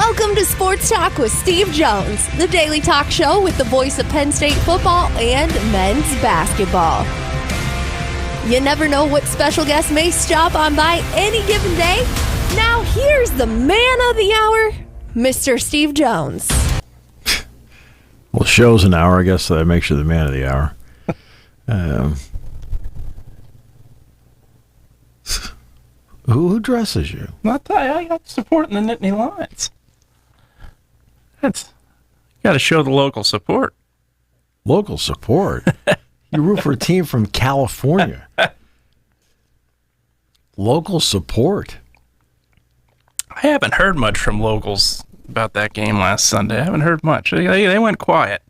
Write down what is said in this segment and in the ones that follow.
Welcome to Sports Talk with Steve Jones, the daily talk show with the voice of Penn State football and men's basketball. You never know what special guest may stop on by any given day. Now here's the man of the hour, Mr. Steve Jones. Well, the show's an hour. I guess that makes you the man of the hour. Who dresses you? I got support in the Nittany Lions. You got to show the local support. Local support? You root for a team from California. Local support? I haven't heard much from locals about that game last Sunday. I haven't heard much. They went quiet.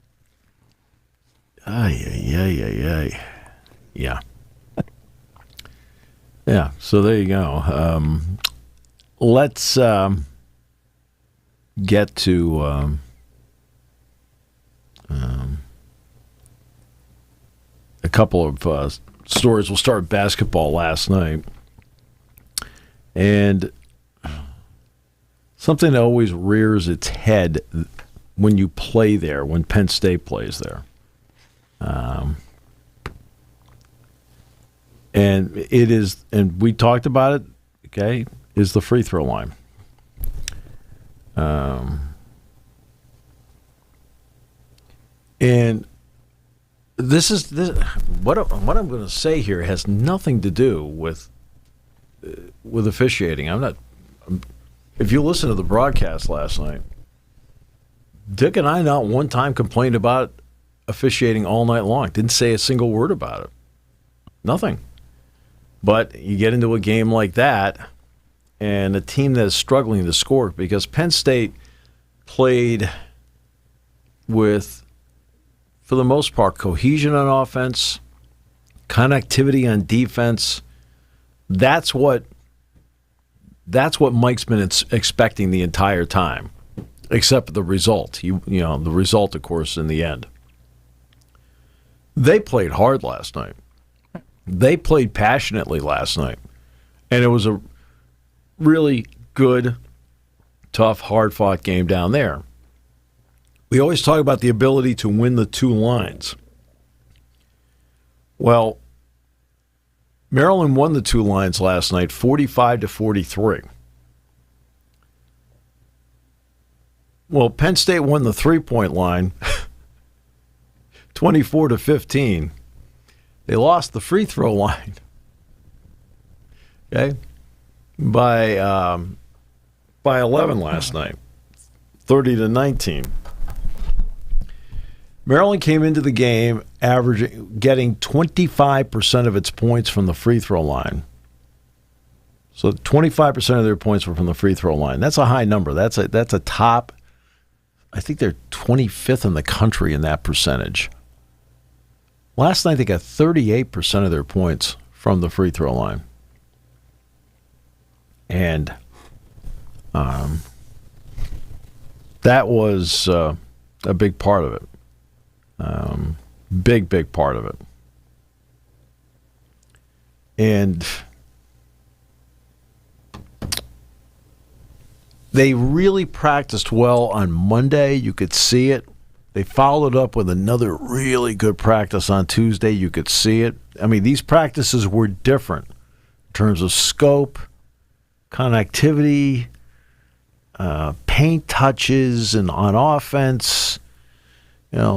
Yeah. Yeah, so there you go. Let's get to a couple of stories. We'll start with basketball last night. And something that always rears its head when you play there, when Penn State plays there. And it is, and we talked about it, okay, is the free throw line. And this what I'm going to say here has nothing to do with officiating. If you listen to the broadcast last night, Dick and I not one time complained about officiating all night long. Didn't say a single word about it. Nothing. But you get into a game like that, and a team that is struggling to score, because Penn State played with, for the most part, cohesion on offense, connectivity on defense. That's what Mike's been expecting the entire time, except the result. The result, of course, in the end. They played hard last night. They played passionately last night. And it was a really good, tough, hard-fought game down there. We always talk about the ability to win the two lines. Well, Maryland won the two lines last night, 45-43. Well, Penn State won the three-point line, 24-15. They lost the free throw line, okay, by 11 last night, 30-19. Maryland came into the game getting 25% of its points from the free throw line. So 25% of their points were from the free throw line. That's a high number. That's a top. I think they're 25th in the country in that percentage. Last night, they got 38% of their points from the free throw line. And that was a big part of it. Big part of it. And they really practiced well on Monday. You could see it. They followed up with another really good practice on Tuesday. You could see it. I mean, these practices were different in terms of scope, connectivity, paint touches and on offense,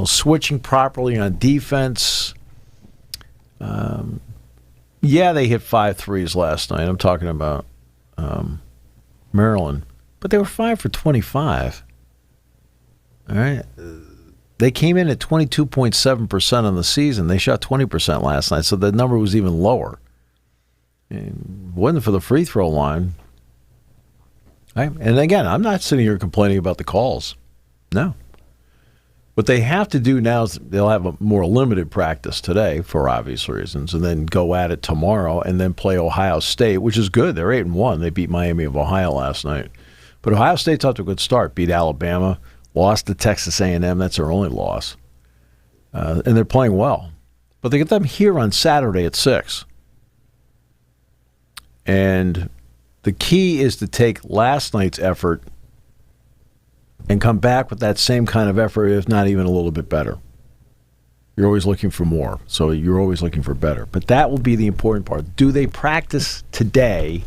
switching properly on defense. They hit 5 threes last night. I'm talking about Maryland. But they were 5 for 25. All right. They came in at 22.7% on the season. They shot 20% last night, so the number was even lower. It wasn't for the free throw line. Right? And again, I'm not sitting here complaining about the calls. No. What they have to do now is they'll have a more limited practice today for obvious reasons, and then go at it tomorrow and then play Ohio State, which is good. They're 8-1. They beat Miami of Ohio last night. But Ohio State's off to a good start. Beat Alabama. Lost to Texas A&M. That's their only loss. And they're playing well. But they get them here on Saturday at 6. And the key is to take last night's effort and come back with that same kind of effort, if not even a little bit better. You're always looking for more, so you're always looking for better. But that will be the important part. Do they practice today,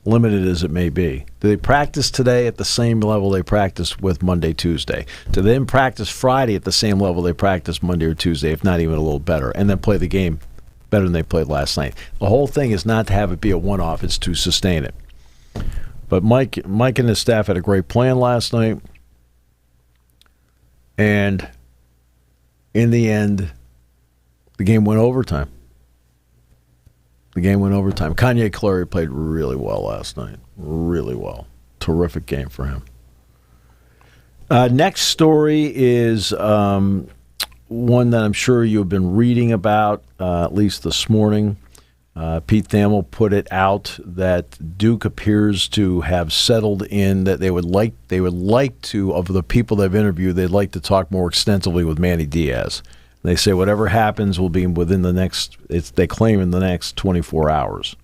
limited as it may be? Do they practice today at the same level they practiced with Monday, Tuesday? Do they then practice Friday at the same level they practiced Monday or Tuesday, if not even a little better, and then play the game better than they played last night? The whole thing is not to have it be a one-off, it's to sustain it. But Mike and his staff had a great plan last night, and in the end, the game went overtime. Kanye Clary played really well last night. Really well. Terrific game for him. Next story is one that I'm sure you've been reading about, at least this morning. Pete Thamel put it out that Duke appears to have settled in, that they would like to, of the people they've interviewed, they'd like to talk more extensively with Manny Diaz. They say whatever happens will be within the next, they claim in the next 24 hours.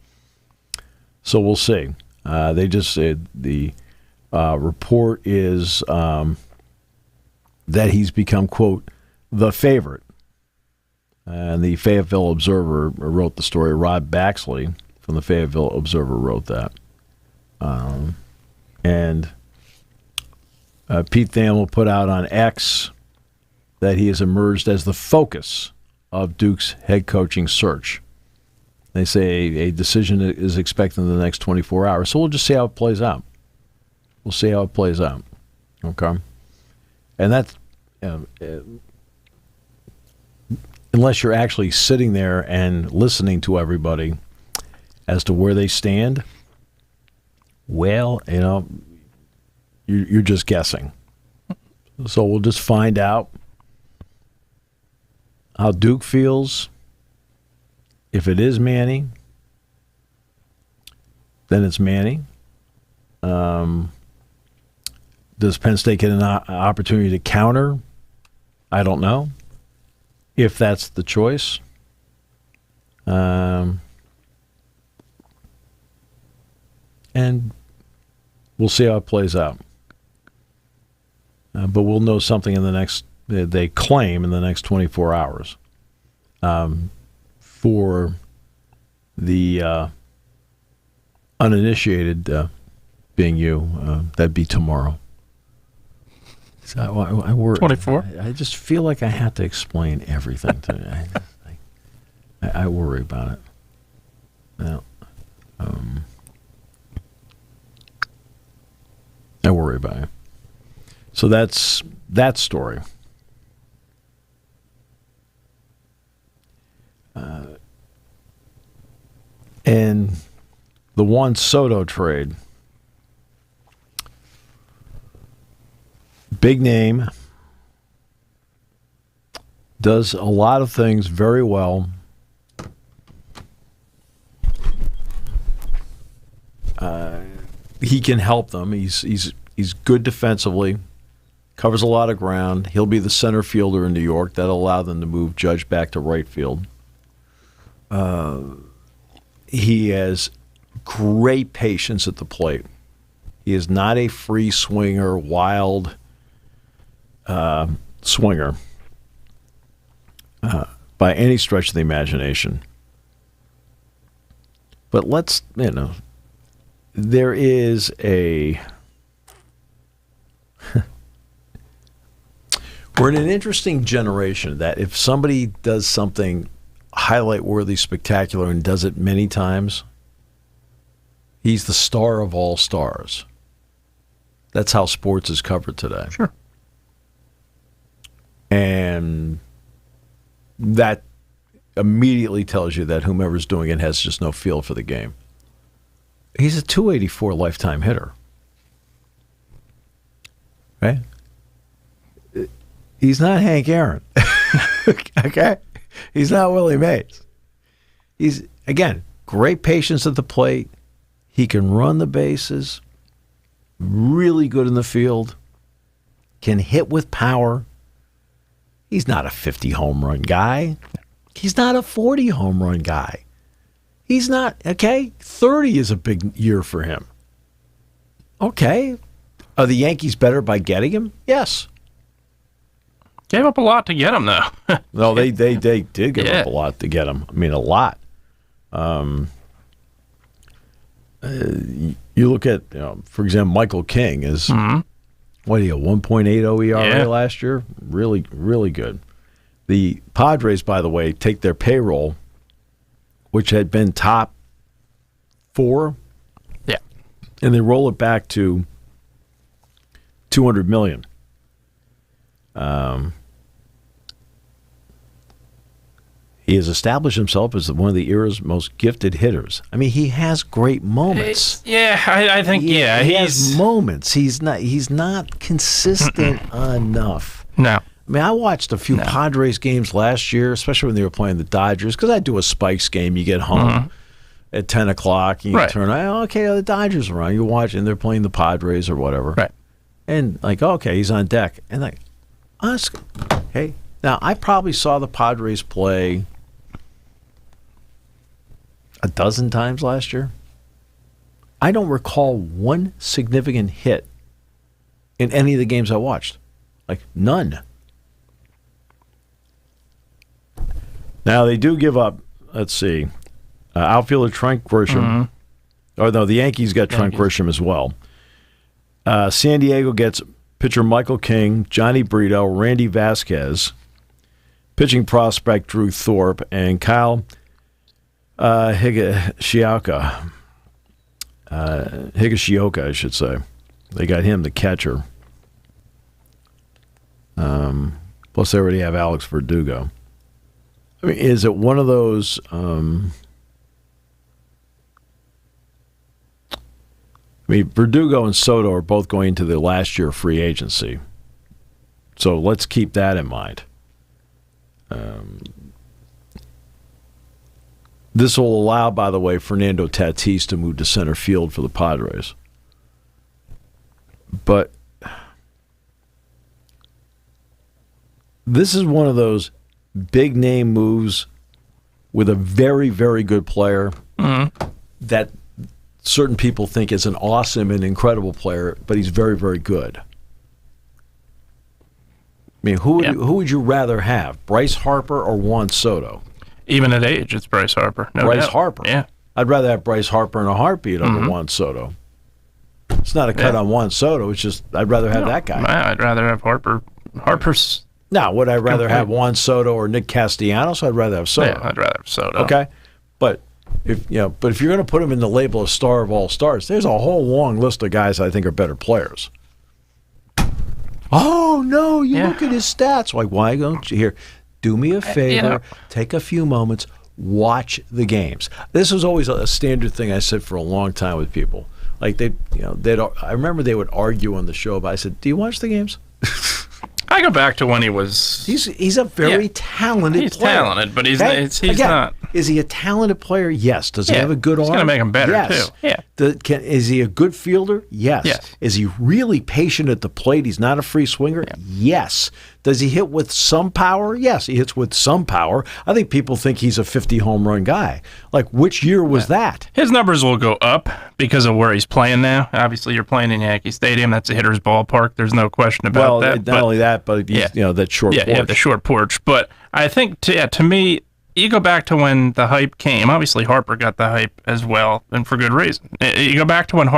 So we'll see. They just said the report is that he's become, quote, the favorite. And the Fayetteville Observer wrote the story. Rod Baxley from the Fayetteville Observer wrote that. And Pete Thamel put out on X that he has emerged as the focus of Duke's head coaching search. They say a decision is expected in the next 24 hours. So we'll just see how it plays out. Okay? And that's... unless you're actually sitting there and listening to everybody as to where they stand, well, you're just guessing. So we'll just find out how Duke feels. If it is Manny, then it's Manny. Does Penn State get an opportunity to counter? I don't know. If that's the choice. And we'll see how it plays out. But we'll know something in the next, they claim, in the next 24 hours. For the uninitiated, being you, that'd be tomorrow. So I worry. 24. I just feel like I have to explain everything to you. I worry about it. Now, I worry about it. So that's that story. And the Juan Soto trade. Big name, does a lot of things very well. He can help them. He's good defensively, covers a lot of ground. He'll be the center fielder in New York. That'll allow them to move Judge back to right field. He has great patience at the plate. He is not a free swinger, wild swinger by any stretch of the imagination. But there is a... We're in an interesting generation that if somebody does something highlight-worthy, spectacular, and does it many times, he's the star of all stars. That's how sports is covered today. Sure. And that immediately tells you that whomever's doing it has just no feel for the game. He's a 284 lifetime hitter. Right? He's not Hank Aaron. Okay? He's not Willie Mays. He's, again, great patience at the plate. He can run the bases. Really good in the field. Can hit with power. He's not a 50 home run guy. He's not a 40 home run guy. He's not, okay? 30 is a big year for him. Okay. Are the Yankees better by getting him? Yes. Gave up a lot to get him, though. No, they did give up a lot to get him. I mean, a lot. You look at, for example, Michael King is, what, he a 1.80 ERA last year? Really, really good. The Padres, by the way, take their payroll, which had been top 4, and they roll it back to $200 million. He has established himself as one of the era's most gifted hitters. I mean, he has great moments. I think he has moments. He's not consistent enough. No. I mean, I watched a few Padres games last year, especially when they were playing the Dodgers, because I do a Spikes game. You get home at 10 o'clock, and you turn on, the Dodgers are on. You watch, and they're playing the Padres or whatever. Right. And he's on deck. And hey, now I probably saw the Padres play a dozen times last year. I don't recall one significant hit in any of the games I watched. None. Now, they do give up, let's see, outfielder Trent Grisham. Or no, the Yankees got Trent Grisham as well. San Diego gets pitcher Michael King, Johnny Brito, Randy Vasquez, pitching prospect Drew Thorpe, and Kyle Higashioka, I should say. They got him, the catcher. Plus, they already have Alex Verdugo. I mean, is it one of those? Verdugo and Soto are both going into the last year of free agency. So let's keep that in mind. This will allow, by the way, Fernando Tatis to move to center field for the Padres. But this is one of those big-name moves with a very, very good player that certain people think is an awesome and incredible player, but he's very, very good. I mean, who would you rather have, Bryce Harper or Juan Soto? Even at age, it's Bryce Harper. No Bryce doubt. Harper. Yeah. I'd rather have Bryce Harper in a heartbeat over Juan Soto. It's not a cut on Juan Soto. It's just I'd rather have that guy. I'd rather have Harper. Harper's. Now, would I rather have Juan Soto or Nick Castellanos? I'd rather have Soto. Yeah, I'd rather have Soto. Okay, but if you're going to put him in the label of star of all stars, there's a whole long list of guys I think are better players. Oh no, you look at his stats. Why don't you here? Do me a favor, take a few moments, watch the games. This was always a standard thing I said for a long time with people. I remember they would argue on the show, but I said, "Do you watch the games?" I go back to when he was. He's a very talented player. He's talented, but he's not. Is he a talented player? Yes. Does he have a good arm? It's going to make him better, yes. too. Yeah. Is he a good fielder? Yes. Yes. Is he really patient at the plate? He's not a free swinger? Yeah. Yes. Does he hit with some power? Yes, he hits with some power. I think people think he's a 50 home run guy. Which year was that? His numbers will go up because of where he's playing now. Obviously, you're playing in Yankee Stadium. That's a hitter's ballpark. There's no question about that. Not only that, but that short porch. Yeah, the short porch. But I think, to me, you go back to when the hype came. Obviously, Harper got the hype as well, and for good reason. You go back to when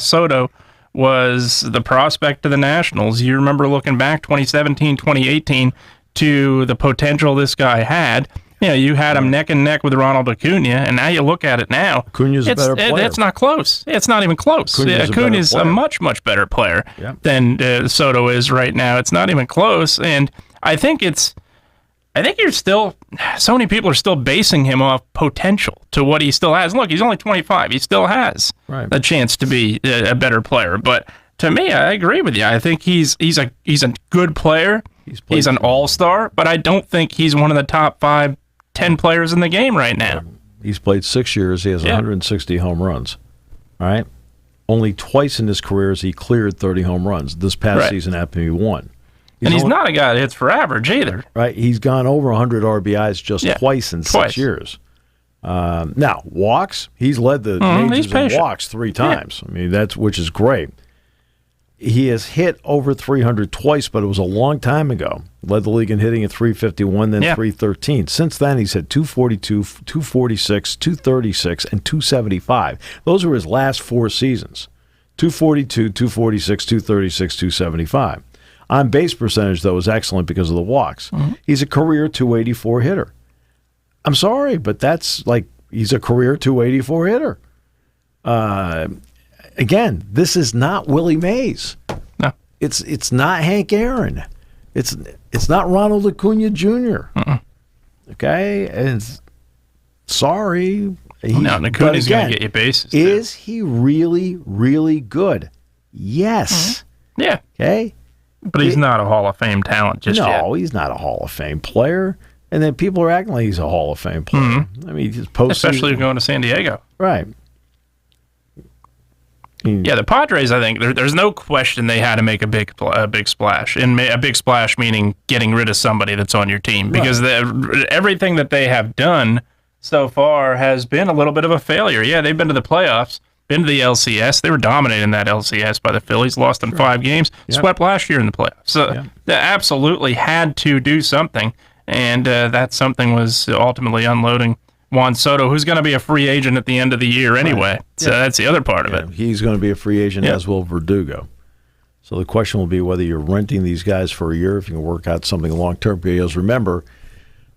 Soto was the prospect of the Nationals. You remember looking back 2017, 2018 to the potential this guy had. You had him neck and neck with Ronald Acuna, and now you look at it now. Acuna's a better player. It's not close. It's not even close. Acuna's a much, much better player than Soto is right now. It's not even close, and I think you're still, so many people are still basing him off potential to what he still has. Look, he's only 25. He still has a chance to be a better player. But to me, I agree with you. I think he's a good player. He's an all-star, but I don't think he's one of the top 5, 10 players in the game right now. He's played 6 years. He has 160 home runs. All right? Only twice in his career has he cleared 30 home runs. This past season happened to be 1. He's not a guy that hits for average either. Right. He's gone over 100 RBIs just twice in 6 years. Now, walks, he's led the majors in walks 3 times. I mean, which is great. He has hit over 300 twice, but it was a long time ago. Led the league in hitting at 351, then 313. Since then, he's hit 242, 246, 236, and 275. Those were his last 4 seasons. 242, 246, 236, 275. On base percentage, though, is excellent because of the walks. Mm-hmm. He's a career 284 hitter. I'm sorry, but that's like he's a career 284 hitter. Again, this is not Willie Mays. No, it's not Hank Aaron. It's not Ronald Acuna Jr. Okay, and sorry. Now Acuna's going to get you bases. Is he really, really good? Yes. Mm-hmm. Yeah. Okay. But he's not a Hall of Fame talent just yet. No, he's not a Hall of Fame player. And then people are acting like he's a Hall of Fame player. Mm-hmm. I mean, he's especially going to San Diego. Right. Yeah, the Padres, I think, there's no question they had to make a big splash. And a big splash meaning getting rid of somebody that's on your team. Because everything that they have done so far has been a little bit of a failure. Yeah, they've been to the playoffs, been to the LCS. They were dominating that LCS by the Phillies, lost in 5 games, swept last year in the playoffs. So they absolutely had to do something. And that something was ultimately unloading Juan Soto, who's going to be a free agent at the end of the year anyway. Right. So that's the other part of it. He's going to be a free agent, as will Verdugo. So the question will be whether you're renting these guys for a year, if you can work out something long-term. Because remember,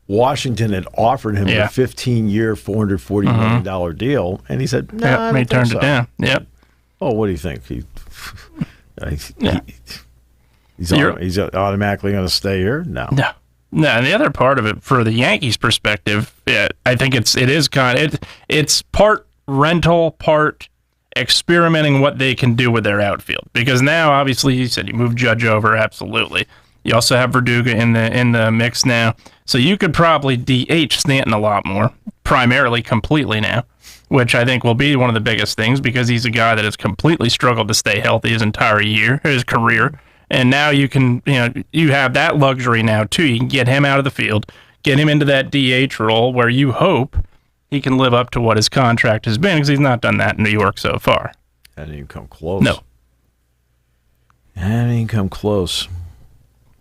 Washington had offered him a 15-year, $440 million deal, and he said, no, I don't he turned it down. Yep. Oh, what do you think? He's automatically going to stay here? No. No, and the other part of it, for the Yankees' perspective, I think it's part rental, part experimenting what they can do with their outfield. Because now, obviously, you said you move Judge over, absolutely. You also have Verdugo in the mix now, so you could probably DH Stanton a lot more, primarily, completely now, which I think will be one of the biggest things because he's a guy that has completely struggled to stay healthy his career. And now you have that luxury now, too. You can get him out of the field, get him into that DH role where you hope he can live up to what his contract has been because he's not done that in New York so far. Hasn't even come close. No. Hasn't even come close.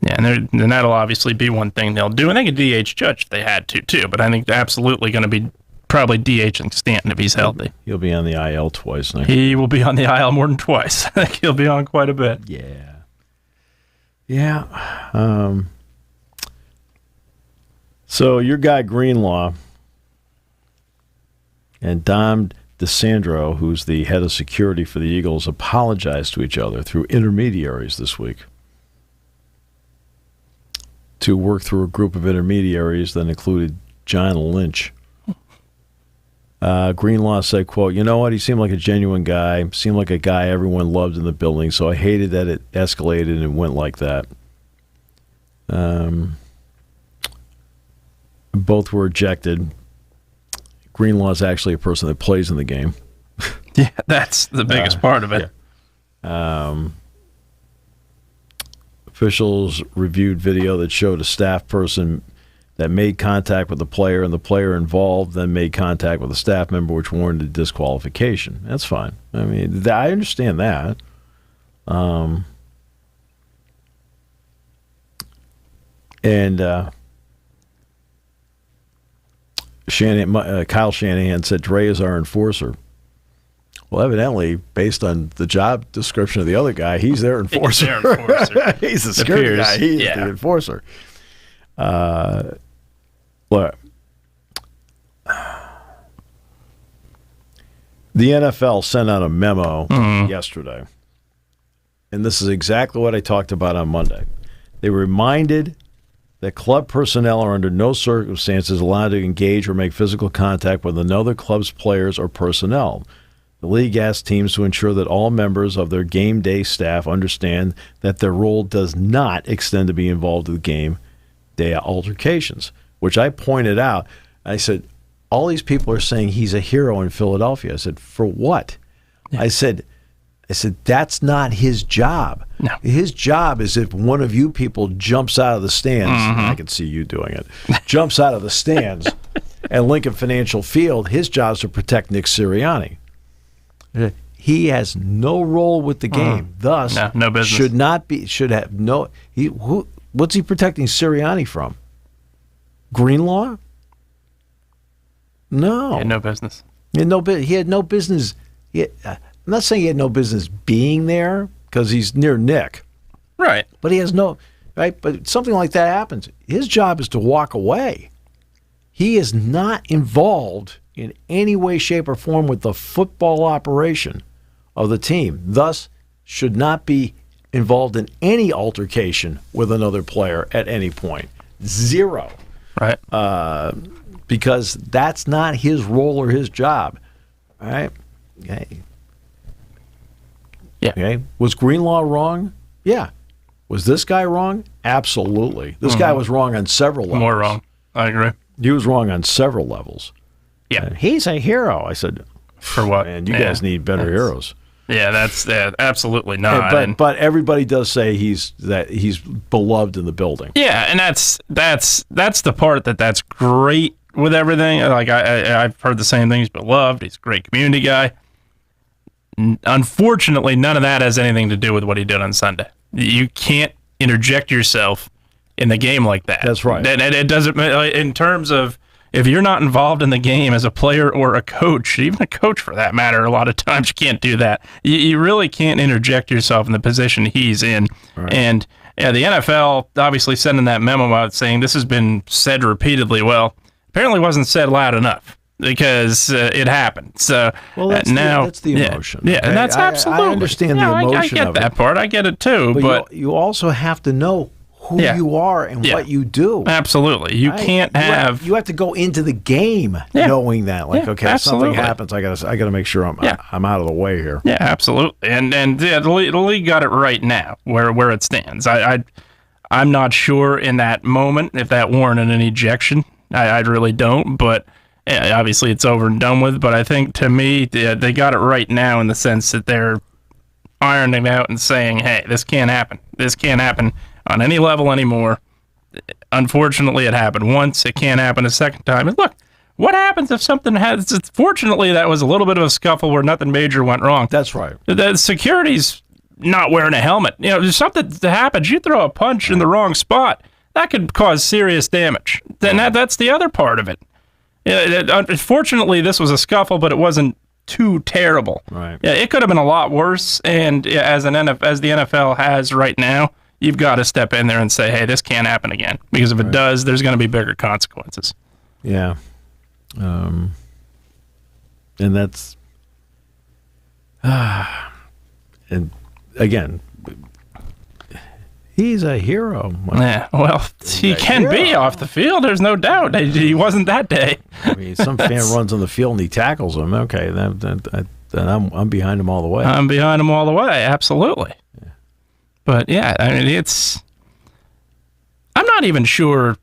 Yeah, and that'll obviously be one thing they'll do. And they could DH Judge if they had to, too. But I think they're absolutely going to be probably DHing Stanton if he's healthy. He'll be on the IL twice next year. He will be on the IL more than twice. I think he'll be on quite a bit. Yeah. Yeah. So your guy Greenlaw and Dom DeSandro, who's the head of security for the Eagles, apologized to each other through intermediaries this week to work through a group of intermediaries that included John Lynch. Greenlaw said, quote, you know what? He seemed like a genuine guy, seemed like a guy everyone loved in the building, so I hated that it escalated and went like that. Both were ejected. Greenlaw's actually a person that plays in the game. Yeah, that's the biggest part of it. Yeah. Officials reviewed video that showed a staff person that made contact with the player, and the player involved then made contact with a staff member, which warranted disqualification. That's fine. I mean, I understand that. Kyle Shanahan said Dre is our enforcer. Well, evidently, based on the job description of the other guy, he's their enforcer. He's the security guy. He's the enforcer. Look, the NFL sent out a memo yesterday, and this is exactly what I talked about on Monday. They reminded that club personnel are under no circumstances allowed to engage or make physical contact with another club's players or personnel. The league asked teams to ensure that all members of their game day staff understand that their role does not extend to be involved in the game day altercations, which I pointed out. I said, all these people are saying he's a hero in Philadelphia. I said, for what? Yeah. I said, that's not his job. No. His job is if one of you people jumps out of the stands, I can see you doing it, jumps out of the stands at Lincoln Financial Field, his job is to protect Nick Sirianni. He has no role with the game. Thus, no business. Should not be. Should have no. What's he protecting Sirianni from? Greenlaw? No. He had no business. He had no business. I'm not saying he had no business being there because he's near Nick. Right. But he has no. Right. But something like that happens. His job is to walk away. He is not involved in any way, shape, or form with the football operation of the team. Thus, should not be involved in any altercation with another player at any point. Zero. Right. Because that's not his role or his job. All right? Okay. Yeah. Okay. Was Greenlaw wrong? Yeah. Was this guy wrong? Absolutely. This guy was wrong on several levels. More wrong. I agree. He was wrong on several levels. Yeah. And he's a hero. I said, for what? Man, you guys need better heroes. Yeah, that's absolutely not. But everybody does say he's beloved in the building. Yeah, and that's the part that's great with everything. Like I've heard the same thing. He's beloved. He's a great community guy. Unfortunately, none of that has anything to do with what he did on Sunday. You can't interject yourself in the game like that. That's right. And it doesn't, in terms of, if you're not involved in the game as a player or a coach, even a coach for that matter, a lot of times you can't do that. You really can't interject yourself in the position he's in. Right. And the NFL obviously sending that memo out saying this has been said repeatedly. Well, apparently wasn't said loud enough because it happened. So that's the emotion. Yeah, okay? And that's absolutely. I understand the emotion I get that part. I get it too. But you also have to know who you are and what you do. Absolutely. You can't have... You have to go into the game knowing that. Like, okay, if something happens, I gotta make sure I'm out of the way here. Yeah, absolutely. And the league got it right now, where it stands. I'm not sure in that moment if that warranted an ejection. I really don't, but obviously it's over and done with. But I think, to me, they got it right now in the sense that they're ironing it out and saying, hey, this can't happen. This can't happen on any level anymore. Unfortunately, it happened once. It can't happen a second time. And look, what happens if something has... Fortunately, that was a little bit of a scuffle where nothing major went wrong. That's right. The security's not wearing a helmet. If something happens, you throw a punch in the wrong spot, that could cause serious damage. Then that's the other part of it. Fortunately, this was a scuffle, but it wasn't too terrible. Right. Yeah, it could have been a lot worse. And as the NFL has right now, you've got to step in there and say, hey, this can't happen again. Because if it does, there's going to be bigger consequences. Yeah. And that's... and again, he's a hero. Yeah, well, he can be off the field. There's no doubt. He wasn't that day. I mean, some fan runs on the field and he tackles him. Okay, then I'm behind him all the way. I'm behind him all the way, absolutely. Yeah. But, yeah, I mean, I'm not even sure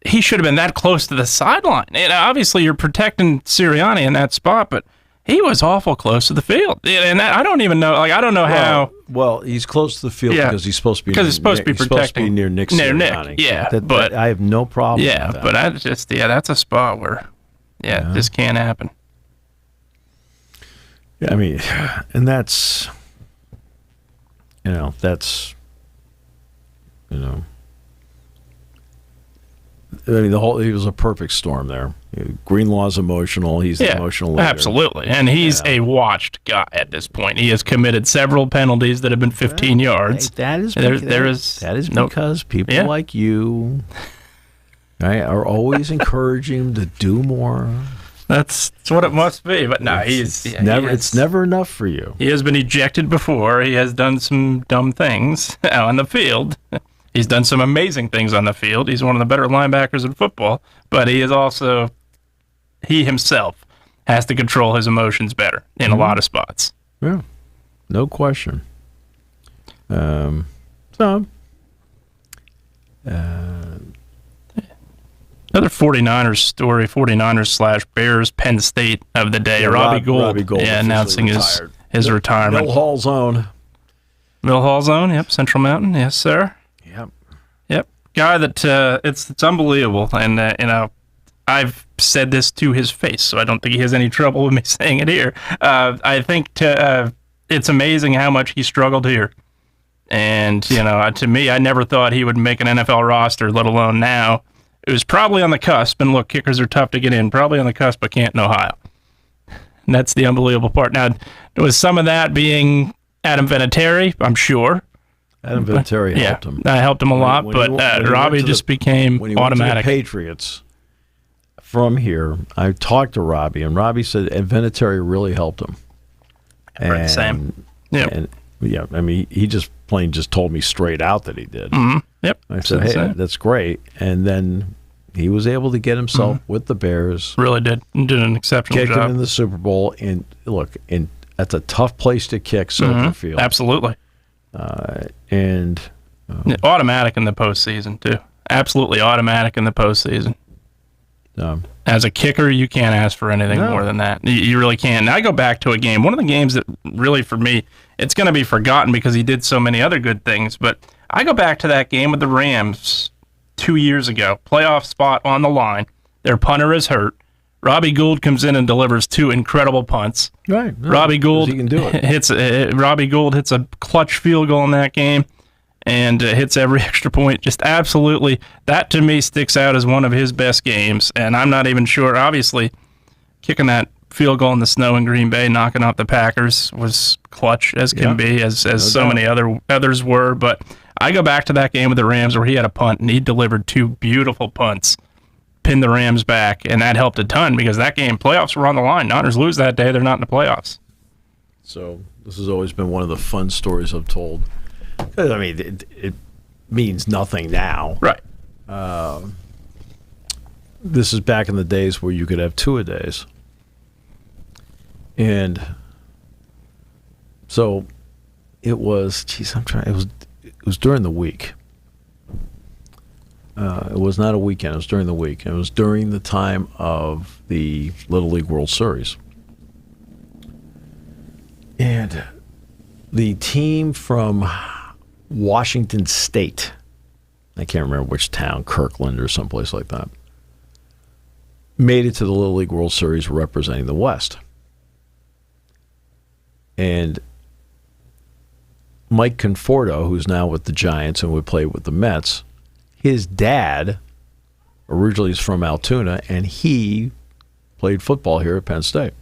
he should have been that close to the sideline. And obviously, you're protecting Sirianni in that spot, but he was awful close to the field. And I don't even know, I don't know how. Well, he's close to the field because he's supposed to be protecting near Nick Sirianni. Yeah, but I have no problem with that. But I just, that's a spot where, this can't happen. Yeah, I mean, and that's, I mean, it was a perfect storm there. Greenlaw's emotional. He's the emotional leader. Absolutely. And he's a watched guy at this point. He has committed several penalties that have been 15 yards. That is because people like you are always encouraging him to do more. That's what it must be. But no, it's never enough for you. He has been ejected before. He has done some dumb things on the field. He's done some amazing things on the field. He's one of the better linebackers in football, but he himself has to control his emotions better in a lot of spots. Yeah, no question. Another 49ers story, 49ers/Bears, Penn State of the day. Robbie Gould announcing his retirement. Mill Hall Zone. Mill Hall Zone, yep, Central Mountain, yes, sir. Yep. Guy that it's unbelievable, and I've said this to his face, so I don't think he has any trouble with me saying it here. I think it's amazing how much he struggled here. And, to me, I never thought he would make an NFL roster, let alone now. It was probably on the cusp, and look, kickers are tough to get in, probably on the cusp of Canton, Ohio. And that's the unbelievable part. Now, was some of that being Adam Vinatieri? I'm sure. Adam Vinatieri helped him. I helped him a lot, but Robbie just became when he automatic. Went to the Patriots from here, I talked to Robbie, and Robbie said Vinatieri really helped him. And, same. Yeah. And, he just told me straight out that he did. Mm-hmm. Yep. I said, hey, that's great. And then he was able to get himself with the Bears. Really did an exceptional job. Kicked him in the Super Bowl. And look, that's a tough place to kick, Soldier Field. Absolutely. Automatic in the postseason, too. Absolutely automatic in the postseason. As a kicker, you can't ask for anything more than that. You really can't. And I go back to a game. One of the games that really, for me, it's going to be forgotten because he did so many other good things. But I go back to that game with the Rams 2 years ago. Playoff spot on the line. Their punter is hurt. Robbie Gould comes in and delivers 2 incredible punts. Right. No, Robbie Gould he can do it. Robbie Gould hits a clutch field goal in that game and hits every extra point. Just absolutely, that to me sticks out as one of his best games. And I'm not even sure, obviously, kicking that field goal in the snow in Green Bay, knocking out the Packers was clutch as can be, as so many others were. But I go back to that game with the Rams where he had a punt and he delivered 2 beautiful punts, pinned the Rams back, and that helped a ton because that game, playoffs were on the line. Niners lose that day, they're not in the playoffs. So this has always been one of the fun stories I've told. I mean, it means nothing now. Right. This is back in the days where you could have 2-a-days. And so it was, it was during the week. It was not a weekend. It was during the week. It was during the time of the Little League World Series. And the team from Washington State, I can't remember which town, Kirkland or someplace like that, made it to the Little League World Series representing the West. And Mike Conforto, who's now with the Giants and would play with the Mets, his dad originally is from Altoona, and he played football here at Penn State.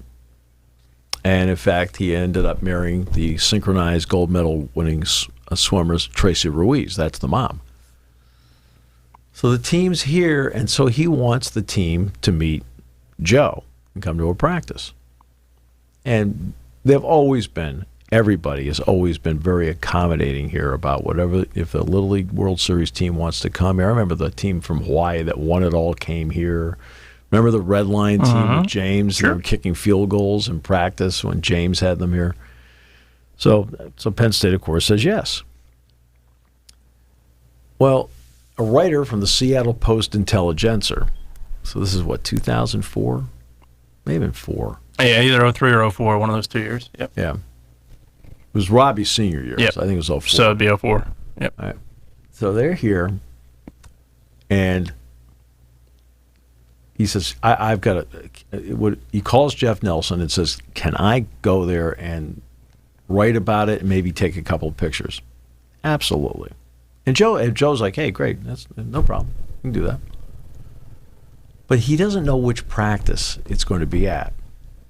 And in fact, he ended up marrying the synchronized gold medal winning swimmer Tracy Ruiz. That's the mom. So the team's here, and so he wants the team to meet Joe and come to a practice. And everybody has always been very accommodating here about whatever, if the Little League World Series team wants to come here. I remember the team from Hawaii that won it all came here. Remember the Red Line team with James? Sure. They were kicking field goals in practice when James had them here. So Penn State, of course, says yes. Well, a writer from the Seattle Post-Intelligencer, so this is what, 2004? Maybe 4. Yeah, either 03 or 04, one of those 2 years. Yep. Yeah. It was Robbie's senior year. Yep. So I think it was 04. So it'd be 04. Yep. All right. So they're here, and he says, I've got he calls Jeff Nelson and says, can I go there and write about it and maybe take a couple of pictures? Absolutely. And Joe's like, hey, great. That's no problem. You can do that. But he doesn't know which practice it's going to be at.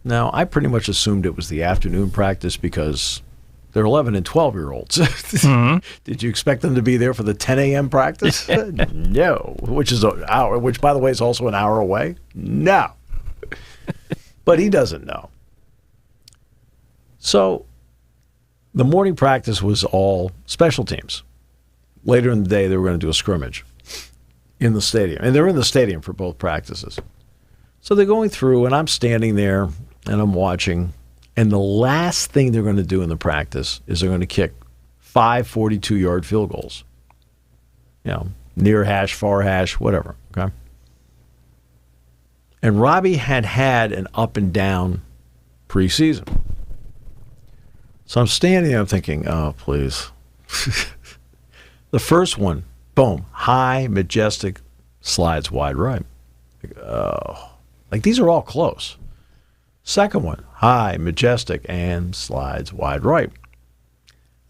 Now, I pretty much assumed it was the afternoon practice because they're 11 and 12-year-olds. Did you expect them to be there for the 10 a.m. practice? No. Which is an hour, which, by the way, is also an hour away? No. But he doesn't know. So the morning practice was all special teams. Later in the day, they were going to do a scrimmage in the stadium. And they're in the stadium for both practices. So they're going through, and I'm standing there, and I'm watching. And the last thing they're going to do in the practice is they're going to kick 5 42-yard field goals. You know, near hash, far hash, whatever. Okay. And Robbie had an up and down preseason. So I'm standing there, I'm thinking, oh, please. The first one, boom, high, majestic, slides wide right. Like these are all close. Second one, high, majestic, and slides wide right.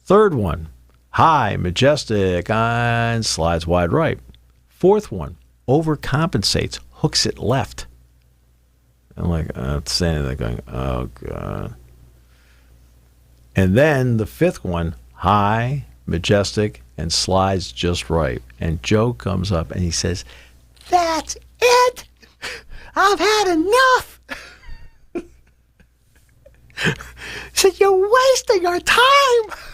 Third one, high, majestic, and slides wide right. Fourth one, overcompensates, hooks it left. I'm like, standing there going, oh, God. And then the fifth one, high, majestic, and slides just right. And Joe comes up and he says, that's it. I've had enough. He said, you're wasting our time.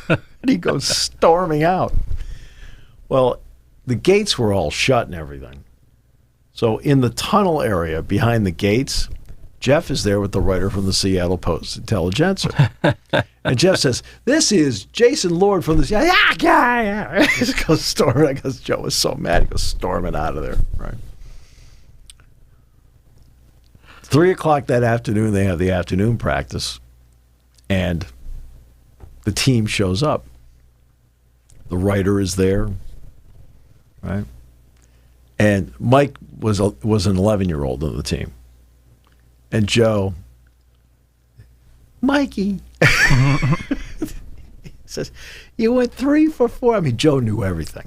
And he goes storming out. Well, the gates were all shut and everything. So in the tunnel area behind the gates, Jeff is there with the writer from the Seattle Post-Intelligencer. And Jeff says, this is Jason Lord from the Seattle. Yeah. He goes storming because Joe was so mad. He goes storming out of there. Right. 3:00 that afternoon, they have the afternoon practice. And the team shows up. The writer is there. Right. And Mike was an 11-year-old on the team. And Joe, Mikey, says, you went 3 for 4. I mean, Joe knew everything.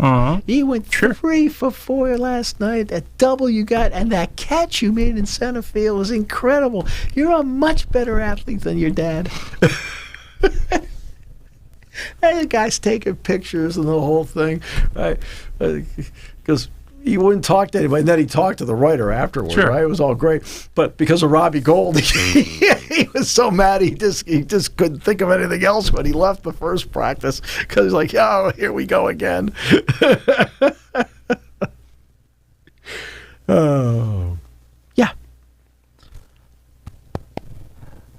You went 3 for 4 last night. That double you got and that catch you made in center field was incredible. You're a much better athlete than your dad. And the guy's taking pictures and the whole thing, right? Because he wouldn't talk to anybody. And then he talked to the writer afterwards, right? It was all great. But because of Robbie Gold, he was so mad he just couldn't think of anything else when he left the first practice because he's like, oh, here we go again. Oh, yeah.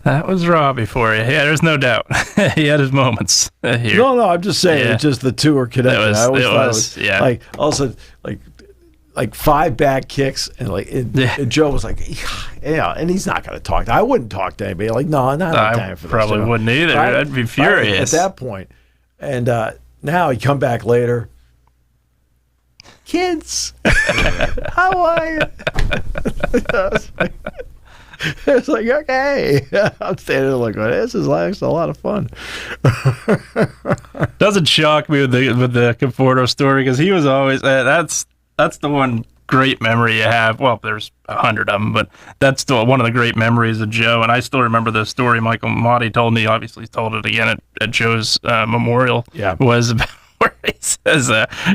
That was Robbie for you. Yeah, there's no doubt. He had his moments here. No, I'm just saying. It's just the two are connected. I always thought it was like also like 5 back kicks and Joe was like, yeah, and he's not going to talk. I wouldn't talk to anybody. Like, no, not time for this. Probably wouldn't either. Right? I'd be furious at that point. And now he come back later. Kids, how are you? It's like, okay. I'm standing there like, this is actually a lot of fun. Doesn't shock me with the Conforto story because he was always that's the one great memory you have. Well, there's 100 of them, but that's still one of the great memories of Joe. And I still remember the story Michael Motti told me. Obviously, he told it again at Joe's memorial. Yeah, was about where he says,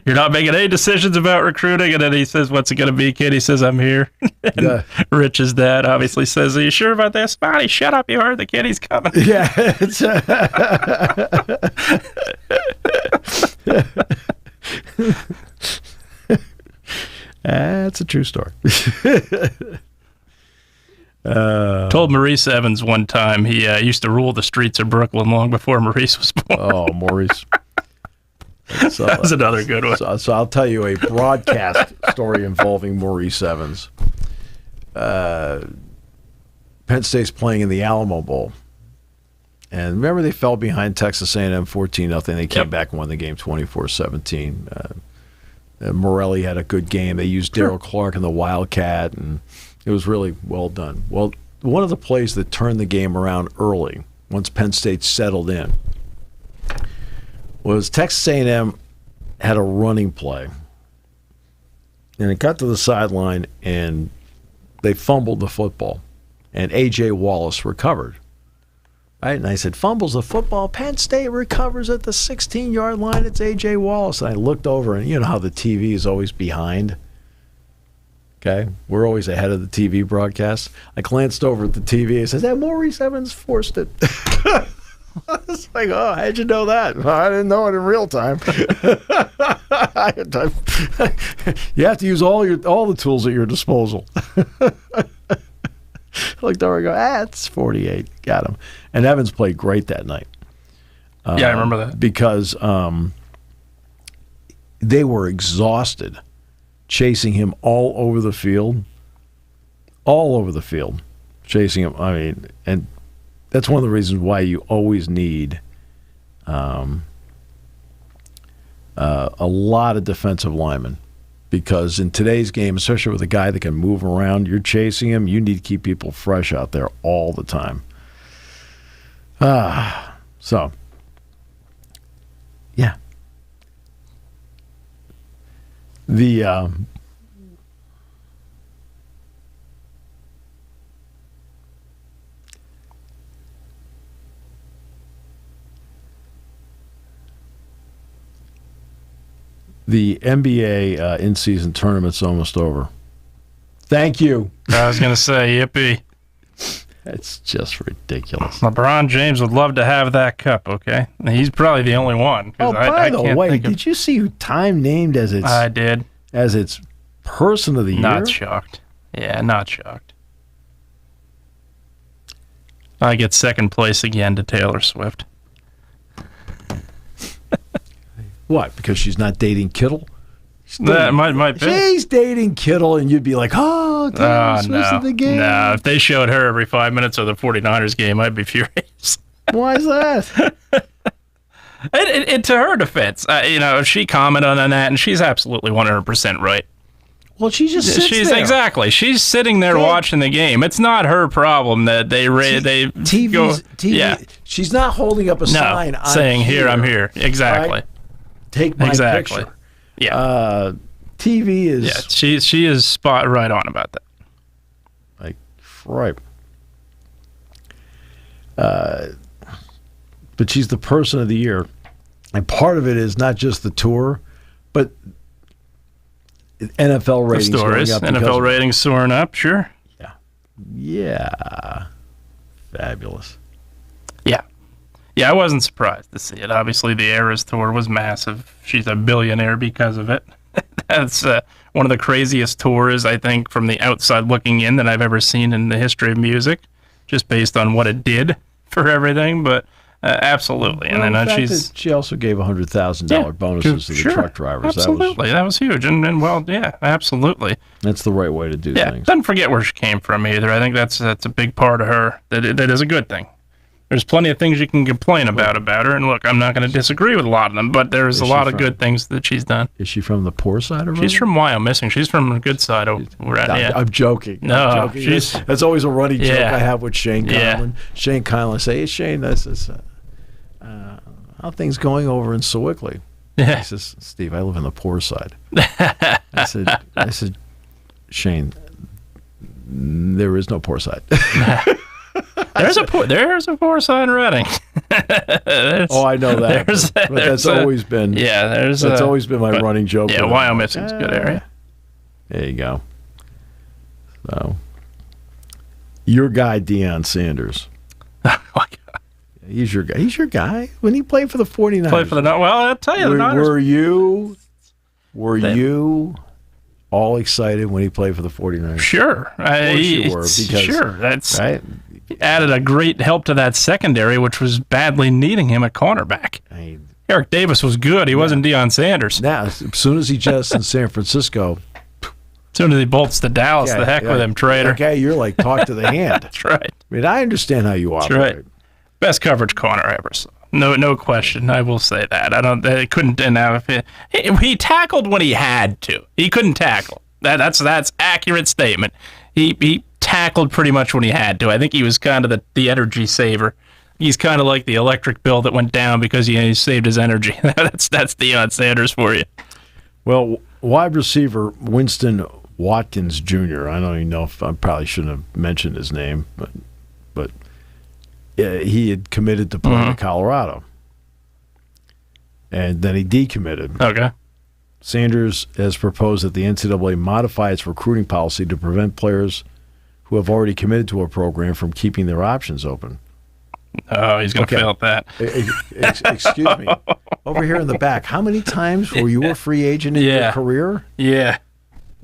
you're not making any decisions about recruiting. And then he says, what's it going to be, kid? He says, I'm here. And Rich's dad obviously says, are you sure about that, Spotty? Shut up. You heard the kid. He's coming. Yeah. That's a true story. Told Maurice Evans one time he used to rule the streets of Brooklyn long before Maurice was born. Oh, Maurice. So, that was another good one. So I'll tell you a broadcast story involving Maurice Evans. Penn State's playing in the Alamo Bowl. And remember they fell behind Texas A&M 14-0. They came back and won the game 24-17. Morelli had a good game. They used Darryl Clark in the Wildcat, and it was really well done. Well, one of the plays that turned the game around early, once Penn State settled in, was Texas A&M had a running play, and it got to the sideline, and they fumbled the football, and A.J. Wallace recovered. Right? And I said, fumbles the football. Penn State recovers at the 16-yard line. It's A.J. Wallace. And I looked over, and you know how the TV is always behind? Okay? We're always ahead of the TV broadcast. I glanced over at the TV and said, that Maurice Evans forced it. I was like, oh, how'd you know that? Well, I didn't know it in real time. You have to use all the tools at your disposal. Looked over and go, it's 48. Got him. And Evans played great that night. Yeah, I remember that. Because they were exhausted chasing him all over the field. All over the field. Chasing him. I mean, and that's one of the reasons why you always need a lot of defensive linemen. because in today's game, especially with a guy that can move around, you're chasing him, you need to keep people fresh out there all the time. So, yeah. The NBA in-season tournament's almost over. Thank you. I was going to say, yippee. That's just ridiculous. LeBron James would love to have that cup, okay? He's probably the only one. Oh, by the way, did you see who Time named as its... I did. As its person of the year? Not shocked. Yeah, not shocked. I get second place again to Taylor Swift. What? Because she's not dating Kittle? That might be. She's dating Kittle, and you'd be like, oh, Taylor Swift's in the game. No, if they showed her every 5 minutes of the 49ers game, I'd be furious. Why is that? To her defense, she commented on that, and she's absolutely 100% right. Well, she just sits there. Exactly. She's sitting there watching the game. It's not her problem that they TV. She's not holding up a sign saying, here, I'm here. Exactly. Right? Take my picture. Yeah. TV is... Yeah, she is spot right on about that. Like, right. But she's the person of the year. And part of it is not just the tour, but NFL ratings going up. NFL ratings soaring up, sure. Yeah. Yeah. Fabulous. Yeah. Yeah, I wasn't surprised to see it. Obviously, the Eras tour was massive. She's a billionaire because of it. That's one of the craziest tours, I think, from the outside looking in that I've ever seen in the history of music, just based on what it did for everything. But absolutely. Well, and then she also gave $100,000 bonuses to the truck drivers. Absolutely. That was huge. And well, yeah, absolutely. That's the right way to do things. Don't forget where she came from either. I think that's a big part of her. That is a good thing. There's plenty of things you can complain about her, and look, I'm not going to disagree with a lot of them, but there's a lot of good things that she's done. Is she from the poor side of her? She's from Wyoming. She's from the good side. I'm joking. No, I'm joking. That's always a running joke I have with Shane Conlon. Yeah. Shane Conlon say, hey, Shane, this is how things going over in Sewickley? Yeah. He says, Steve, I live in the poor side. I said, Shane, there is no poor side. There's a poor side in Reading. I know that. But that's always been. Yeah, that's always been my running joke. Yeah, Wyoming's a good area. There you go. So, your guy Deion Sanders. Oh my God. He's your guy. He's your guy. When he played for the 49ers. Well, I'll tell you, the Niners. Were you all excited when he played for the 49ers? Sure. Of course you were. Sure. That's right. Added a great help to that secondary, which was badly needing him at cornerback. Eric Davis was good. He wasn't Deion Sanders. Now, as soon as he jests in San Francisco, as soon as he bolts to Dallas, the heck with him, traitor. Okay, you're like talk to the hand. That's right. I mean, I understand how you operate. That's right. Best coverage corner I ever saw. No question. I will say that. They couldn't. He tackled when he had to. He couldn't tackle. That's accurate statement. He tackled pretty much when he had to. I think he was kind of the energy saver. He's kind of like the electric bill that went down because he saved his energy. That's Deion Sanders for you. Well, wide receiver Winston Watkins Jr. I don't even know if I probably shouldn't have mentioned his name, but he had committed to play in Colorado, and then he decommitted. Okay. Sanders has proposed that the NCAA modify its recruiting policy to prevent players who have already committed to a program from keeping their options open. Oh, he's going to fail at that. Excuse me. Over here in the back, how many times were you a free agent in your career? Yeah.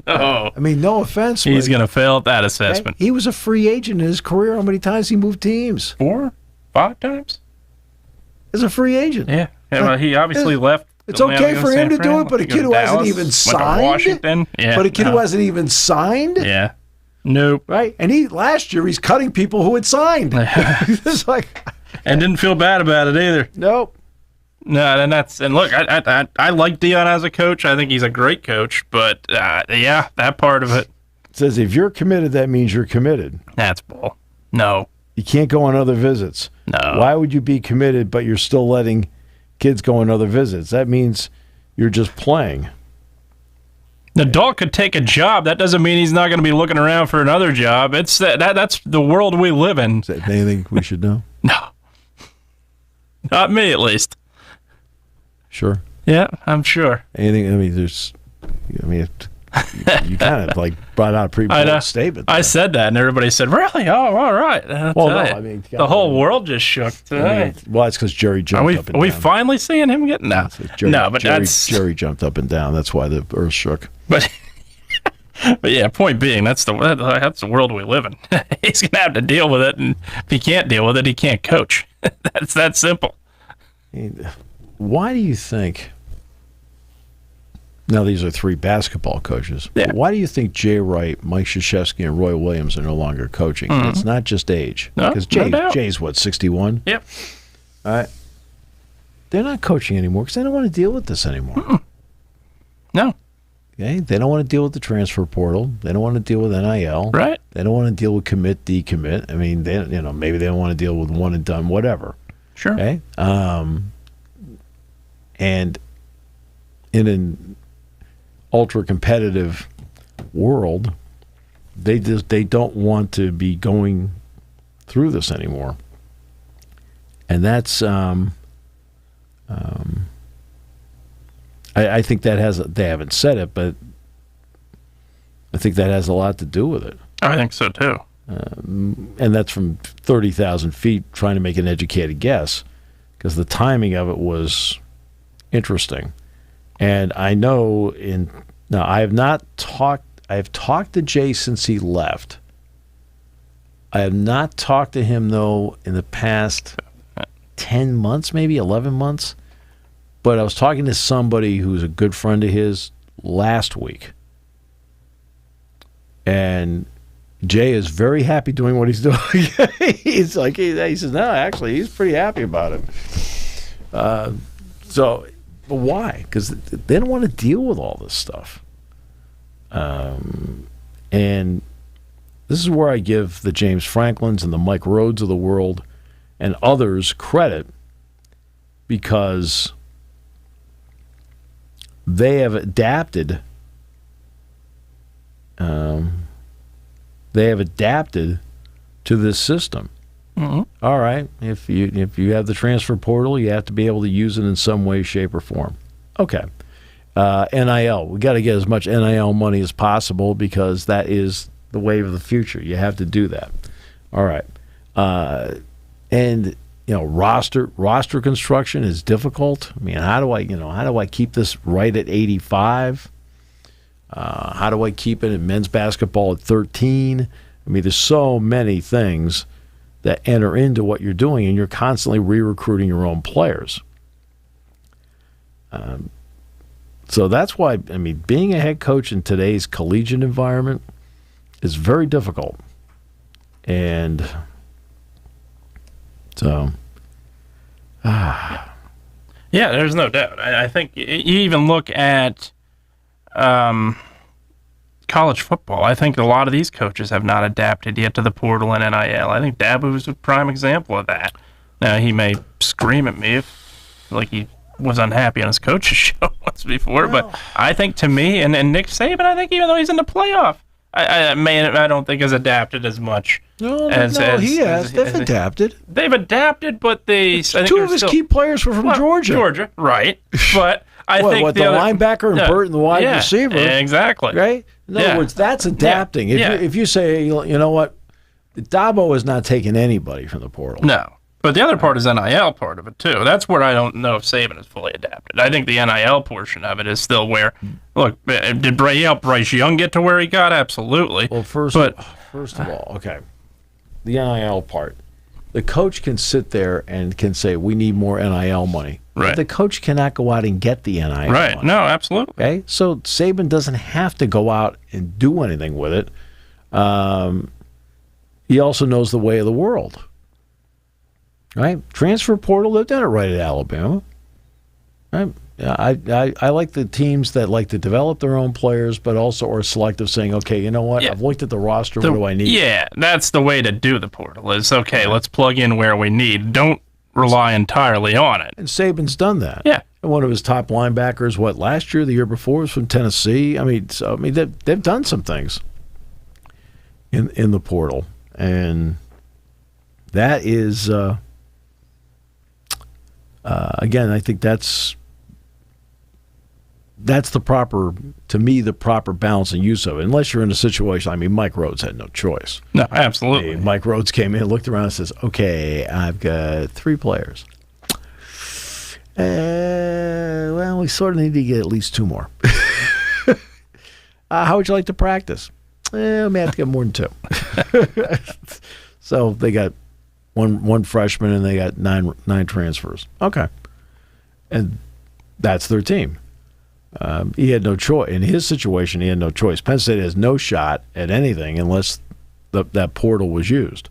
Oh. I mean, no offense. He's going to fail at that assessment. He was a free agent in his career. How many times he moved teams? 4, 5 times? As a free agent. Yeah. Well, he obviously left. It's okay for him to do it, but a kid who hasn't even signed. Washington. Yeah. But a kid who hasn't even signed. Yeah. Nope. Right? And last year he's cutting people who had signed. It's like, and didn't feel bad about it either. Nope. No, and look, I like Deion as a coach. I think he's a great coach, but yeah, that part of it. It says if you're committed, that means you're committed. That's bull. No. You can't go on other visits. No. Why would you be committed, but you're still letting kids go on other visits? That means you're just playing. The adult could take a job. That doesn't mean he's not going to be looking around for another job. It's that's the world we live in. Is that anything we should know? No. Not me, at least. Sure. Yeah, I'm sure. Anything? You kind of like brought out a pretty bold statement there. I said that, and everybody said, "Really? Oh, all right." The whole world just shook today. It's because Jerry jumped up and down. Are we finally seeing him get Jerry jumped up and down. That's why the earth shook. But yeah, point being, that's the world we live in. He's gonna have to deal with it, and if he can't deal with it, he can't coach. That's that simple. Why do you think? Now, these are three basketball coaches. Yeah. Why do you think Jay Wright, Mike Krzyzewski, and Roy Williams are no longer coaching? Mm-hmm. It's not just age. Because Jay's, 61? Yep. All right. They're not coaching anymore because they don't want to deal with this anymore. Mm-mm. No. Okay? They don't want to deal with the transfer portal. They don't want to deal with NIL. Right. They don't want to deal with commit, decommit. I mean, maybe they don't want to deal with one and done, whatever. Sure. Okay? And in an ultra competitive world, they don't want to be going through this anymore, and that's I think that they haven't said it, but I think that has a lot to do with it. I think so too. And that's from 30,000 feet trying to make an educated guess, because the timing of it was interesting. And I know I have talked to Jay since he left. I have not talked to him, though, in the past 10 months, maybe 11 months. But I was talking to somebody who's a good friend of his last week. And Jay is very happy doing what he's doing. He's like, he says, no, actually, he's pretty happy about it. But why? Because they don't want to deal with all this stuff. And this is where I give the James Franklins and the Mike Rhodes of the world and others credit, because they have adapted. They have adapted to this system. Mm-hmm. All right, if you have the transfer portal, you have to be able to use it in some way, shape, or form. Okay. NIL. We got to get as much NIL money as possible, because that is the wave of the future. You have to do that. All right. And roster construction is difficult. I mean, how do I keep this right at 85? How do I keep it in men's basketball at 13? I mean, there's so many things that enter into what you're doing, and you're constantly re-recruiting your own players. So that's why, being a head coach in today's collegiate environment is very difficult. And so, yeah, there's no doubt. I think you even look at college football. I think a lot of these coaches have not adapted yet to the portal and NIL. I think Dabu's a prime example of that. Now, he may scream at me if he was unhappy on his coach's show once before, but I think, to me, and Nick Saban, I think even though he's in the playoff, I don't think has adapted as much. No, he has. They've adapted. They've adapted, but two of his key players were from Georgia. Georgia, right? But I think the linebacker and Burton, the wide receiver. Exactly. Right? In other words, that's adapting. If you say, you know what, Dabo is not taking anybody from the portal. No. But the other part is NIL part of it, too. That's where I don't know if Saban is fully adapted. I think the NIL portion of it is still where, look, did Bryce Young get to where he got? Absolutely. Well, first of all, okay, the NIL part. The coach can sit there and can say, we need more NIL money. Right. But the coach cannot go out and get the NIL money. Right. No, absolutely. Okay? So Saban doesn't have to go out and do anything with it. He also knows the way of the world. Right? Transfer portal, they've done it right at Alabama. Right? I like the teams that like to develop their own players, but also are selective, saying, okay, you know what? I've looked at the roster. What do I need? Yeah, that's the way to do the portal is, okay, let's plug in where we need. Don't rely entirely on it. And Saban's done that. Yeah. And one of his top linebackers, last year, the year before, was from Tennessee. I mean, they've done some things in the portal. And that is, again, I think that's the proper balance and use of it. Unless you're in a situation, I mean, Mike Rhodes had no choice. No, absolutely. Mike Rhodes came in, looked around and says, okay, I've got 3 players. Well, we sort of need to get at least 2 more. How would you like to practice? We may have to get more than 2. So they got one freshman and they got 9 transfers. Okay. And that's their team. He had no choice. In his situation, he had no choice. Penn State has no shot at anything unless that portal was used.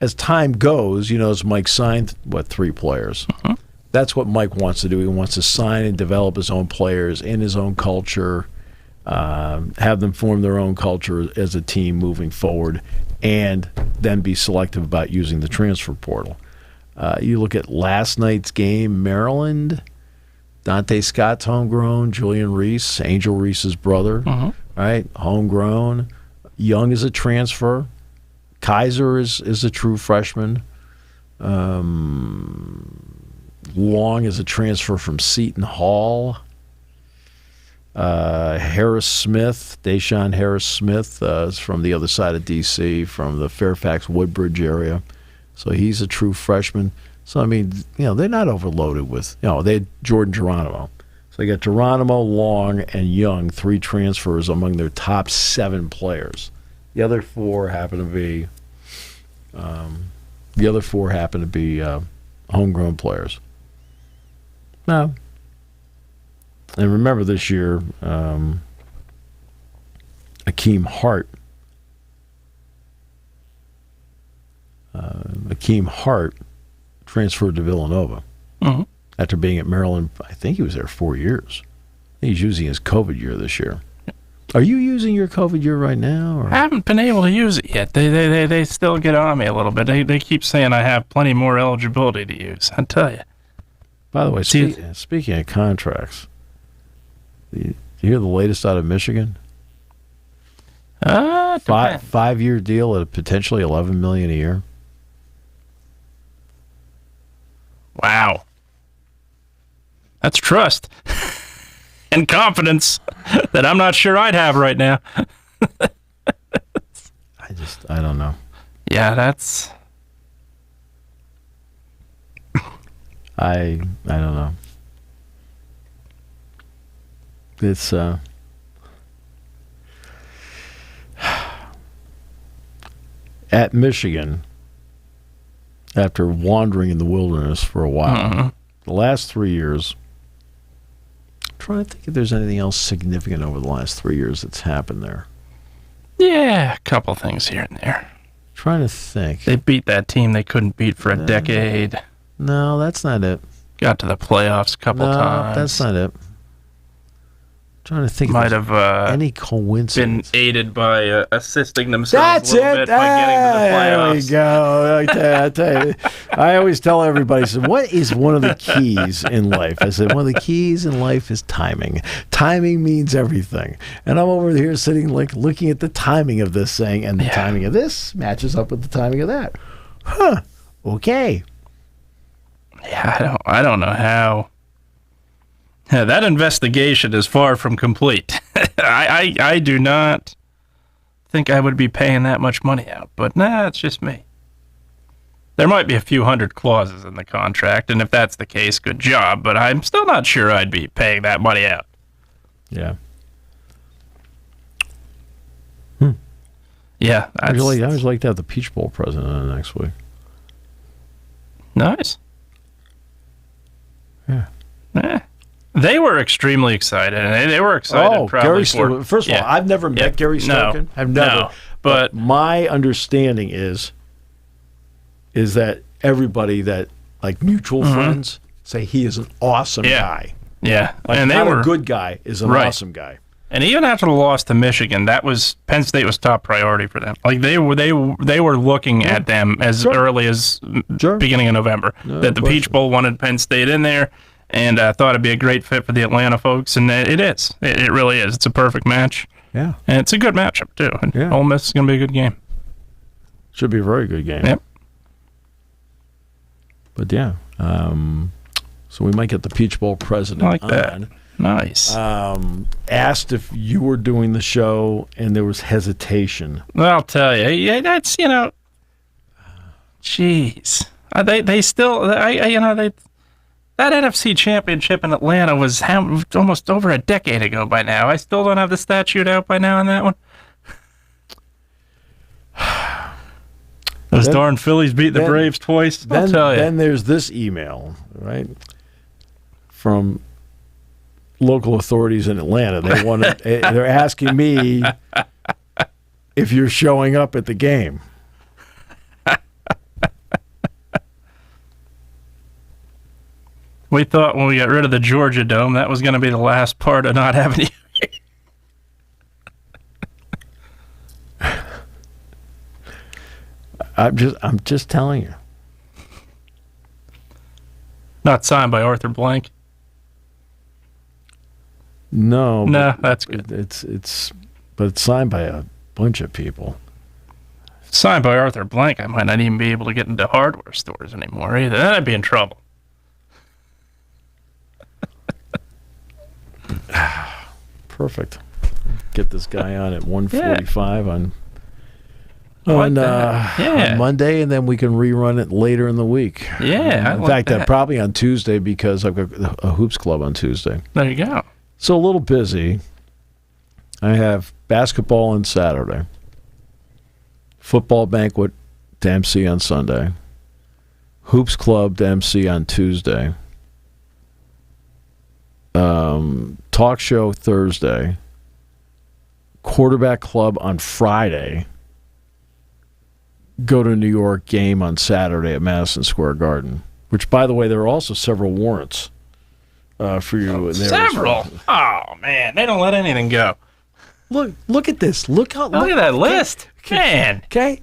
As time goes, as Mike signed, 3 players. Uh-huh. That's what Mike wants to do. He wants to sign and develop his own players in his own culture, have them form their own culture as a team moving forward, and then be selective about using the transfer portal. You look at last night's game, Maryland. Dante Scott's homegrown. Julian Reese, Angel Reese's brother, right? Homegrown. Young is a transfer. Kaiser is a true freshman. Long is a transfer from Seton Hall. Harris Smith, Deshaun Harris Smith, is from the other side of D.C., from the Fairfax Woodbridge area. So he's a true freshman. So, I mean, they're not overloaded with, they had Jordan Geronimo. So they got Geronimo, Long, and Young, 3 transfers among their top 7 players. The other 4 happen to be homegrown players. Now, and remember this year, Akeem Hart transferred to Villanova after being at Maryland. I think he was there 4 years. He's using his COVID year this year. Are you using your COVID year right now? Or? I haven't been able to use it yet. They still get on me a little bit. They keep saying I have plenty more eligibility to use. I tell you. By the way, speaking of contracts, do you hear the latest out of Michigan? 5-year deal at potentially $11 million a year. Wow. That's trust and confidence that I'm not sure I'd have right now. I don't know. Yeah, that's... I don't know. It's at Michigan, after wandering in the wilderness for a while, the last 3 years, I'm trying to think if there's anything else significant over the last 3 years that's happened there. Yeah, a couple things here and there. Trying to think. They beat that team they couldn't beat for a decade. No, that's not it. Got to the playoffs a couple times. No, that's not it. Trying to think. Might have any coincidence. Been aided by assisting themselves a little bit by getting to the playoffs. There we go. I tell you, I always tell everybody, what is one of the keys in life? I said, one of the keys in life is timing. Timing means everything. And I'm over here sitting looking at the timing of this thing, and the timing of this matches up with the timing of that. Huh. Okay. Yeah, I don't know how. Yeah, that investigation is far from complete. I do not think I would be paying that much money out, but it's just me. There might be a few hundred clauses in the contract, and if that's the case, good job, but I'm still not sure I'd be paying that money out. Yeah. Yeah. I would like to have the Peach Bowl president on next week. Nice. Yeah. They were extremely excited, and they were excited probably for... First of all, I've never met Gary Stokan. I've never. No, but my understanding is that everybody that, mutual friends, say he is an awesome guy. Yeah, like and they were a good guy is an awesome guy. And even after the loss to Michigan, Penn State was top priority for them. Like they were looking at them as early as beginning of November. That the Peach Bowl wanted Penn State in there, and thought it'd be a great fit for the Atlanta folks, and it is. It really is. It's a perfect match. Yeah, and it's a good matchup too. And Ole Miss is going to be a good game. Should be a very good game. Yep. But yeah, so we might get the Peach Bowl president I like that. Nice. Asked if you were doing the show, and there was hesitation. Well, I'll tell you, that's jeez, they still, that NFC Championship in Atlanta was almost over a decade ago by now. I still don't have the statute out by now on that one. Those darn Phillies beat the Braves twice. I'll tell you. Then there's this email, right, from local authorities in Atlanta. They're asking me if you're showing up at the game. We thought when we got rid of the Georgia Dome, that was going to be the last part of not having you. I'm just telling you. Not signed by Arthur Blank. No, that's good. But it's signed by a bunch of people. Signed by Arthur Blank, I might not even be able to get into hardware stores anymore either. Then I'd be in trouble. Perfect. Get this guy on at 1:45 on Monday, and then we can rerun it later in the week. Yeah, in fact, probably on Tuesday because I've got a hoops club on Tuesday. There you go. So a little busy. I have basketball on Saturday, football banquet to MC on Sunday, hoops club to MC on Tuesday, talk show Thursday, quarterback club on Friday, go to New York game on Saturday at Madison Square Garden, which, by the way, there are also several warrants for you. Several? Oh, man. They don't let anything go. Look at this. Look at that list. Man. Okay.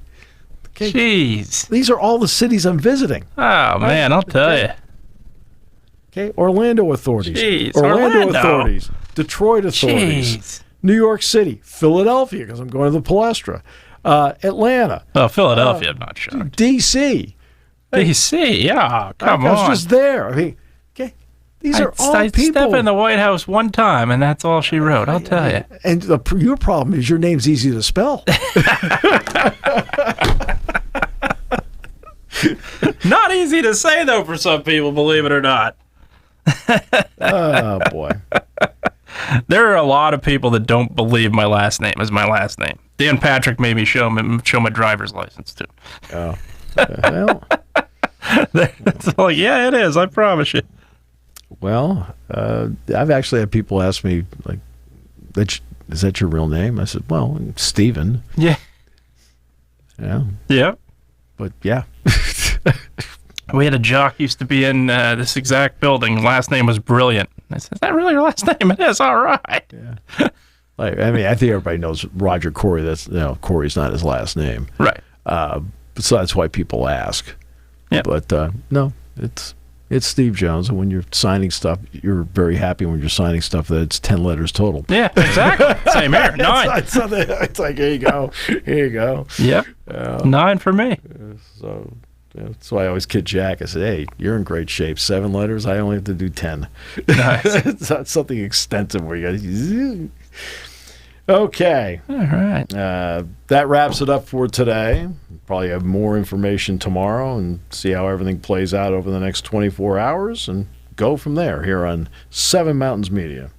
Jeez. These are all the cities I'm visiting. Oh, man, I'll tell you. Okay, Orlando authorities. Jeez, Orlando authorities. Detroit authorities. Jeez. New York City. Philadelphia, because I'm going to the Palestra. Atlanta. Oh, Philadelphia, I'm not shocked. D.C. D.C., yeah, come on. I was just there. I mean, okay, these are all people. I stepped in the White House one time, and that's all she wrote, I'll tell you. And your problem is your name's easy to spell. Not easy to say, though, for some people, believe it or not. Oh, boy. There are a lot of people that don't believe my last name is my last name. Dan Patrick made me show my driver's license, too. Oh. Well. It's like, yeah, it is. I promise you. Well, I've actually had people ask me, like, is that your real name? I said, well, Stephen. Yeah. Yeah. Yeah. But, yeah. We had a jock used to be in this exact building. Last name was Brilliant. I said, is that really your last name? It is. All right. Yeah. I think everybody knows Roger Corey. Corey's not his last name. Right. So that's why people ask. Yeah. But no, it's Steve Jones. And when you're signing stuff, you're very happy when you're signing stuff that it's 10 letters total. Yeah, exactly. Same here. 9. It's like, here you go. Here you go. Yep. 9 for me. So that's why I always kid Jack. I said, hey, you're in great shape. 7 letters, I only have to do 10. Nice. It's not something extensive where you got to... Okay. All right. That wraps it up for today. Probably have more information tomorrow and see how everything plays out over the next 24 hours and go from there here on 7 Mountains Media.